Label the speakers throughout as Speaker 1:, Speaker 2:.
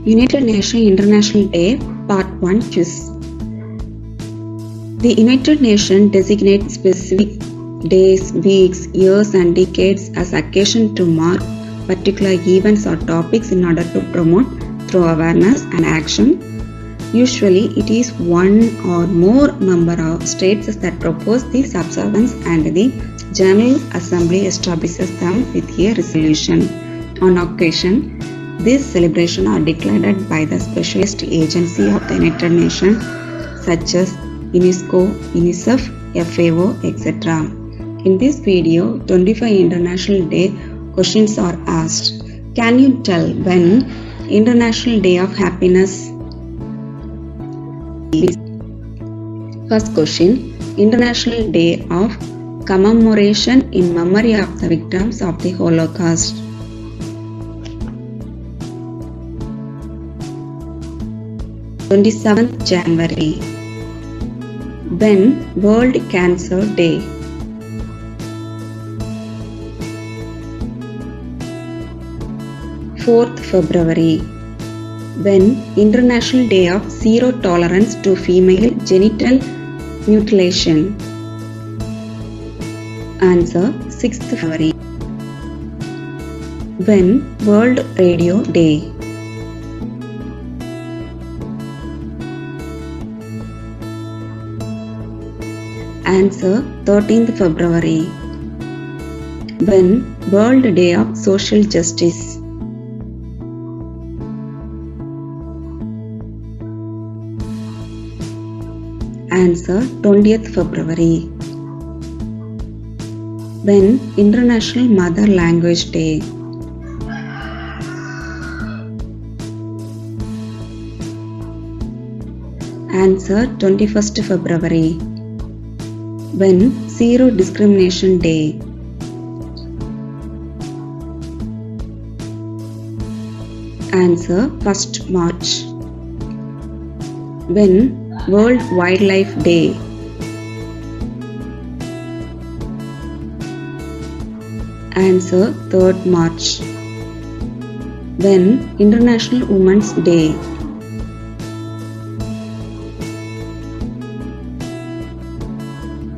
Speaker 1: United Nations International Day Part 1 Quiz. The United Nations designates specific days, weeks, years and decades as occasion to mark particular events or topics in order to promote through awareness and action. Usually it is one or more member of states that propose this observance and the General Assembly establishes them with a resolution. On occasion, these celebrations are declared by the specialist agency of the United Nations such as UNESCO, UNICEF, FAO, etc. In this video, 25 International Day questions are asked. Can you tell when International Day of Happiness is? First question, International Day of Commemoration in memory of the victims of the Holocaust. January 27th. When World Cancer Day? February 4th. When International Day of Zero Tolerance to Female Genital Mutilation? Answer 6th February. When World Radio Day? Answer 13th February. When World Day of Social Justice? Answer 20th February. When International Mother Language Day? Answer 21st February. When Zero Discrimination Day? Answer 1st March. When World Wildlife Day? Answer 3rd March. When International Women's Day?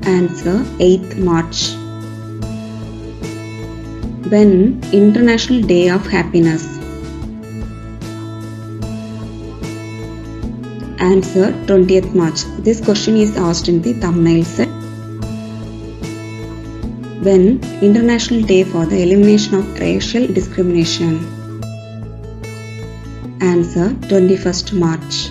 Speaker 1: Answer 8th March. When International Day of Happiness? Answer 20th March. This question is asked in the thumbnail set. When International Day for the Elimination of Racial Discrimination? Answer 21st March.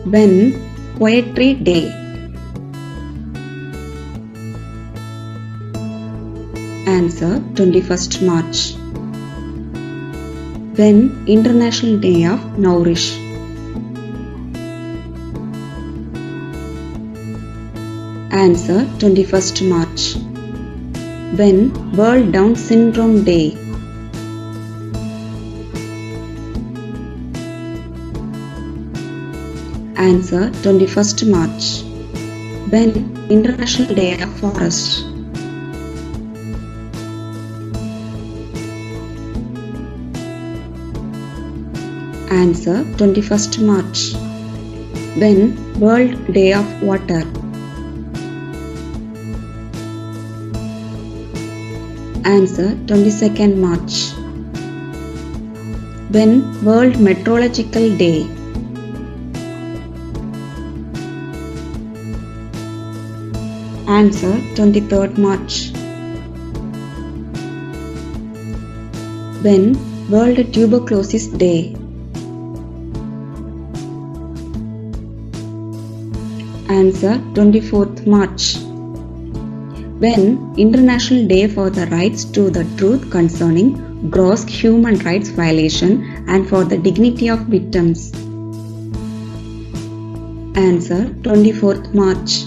Speaker 1: When Poetry Day? Answer 21st March. When International Day of Nourish? Answer 21st March. When World Down Syndrome Day? Answer 21st March. When International Day of Forest? Answer 21st March. When World Day of Water? Answer 22nd March. When World Meteorological Day? Answer 23rd March. When World Tuberculosis Day? Answer 24th March. When International Day for the Rights to the Truth Concerning Gross Human Rights Violation and for the Dignity of Victims? Answer 24th March.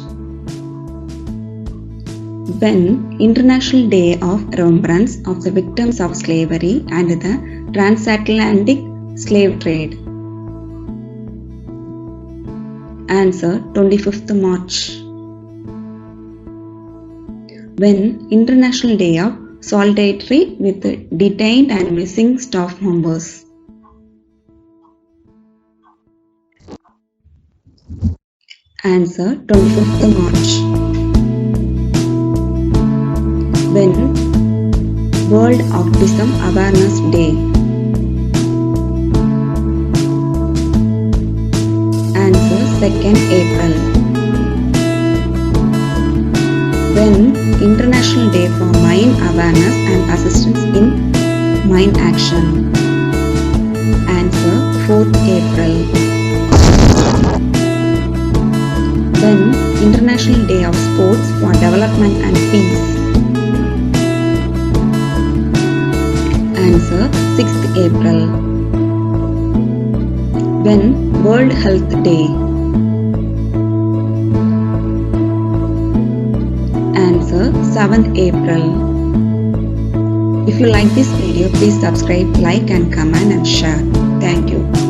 Speaker 1: When International Day of Remembrance of the Victims of Slavery and the Transatlantic Slave Trade? Answer 25th March. When International Day of solidarity with detained and missing staff members. Answer 25th March. When? World Autism Awareness Day. Answer 2nd April. When? International Day for Mine Awareness and Assistance in Mine Action. Answer 4th April. When? International Day of Sports for Development and Peace. Answer 6th April. When? World Health Day. Answer 7th April. If you like this video, please subscribe, like and comment and share. Thank you.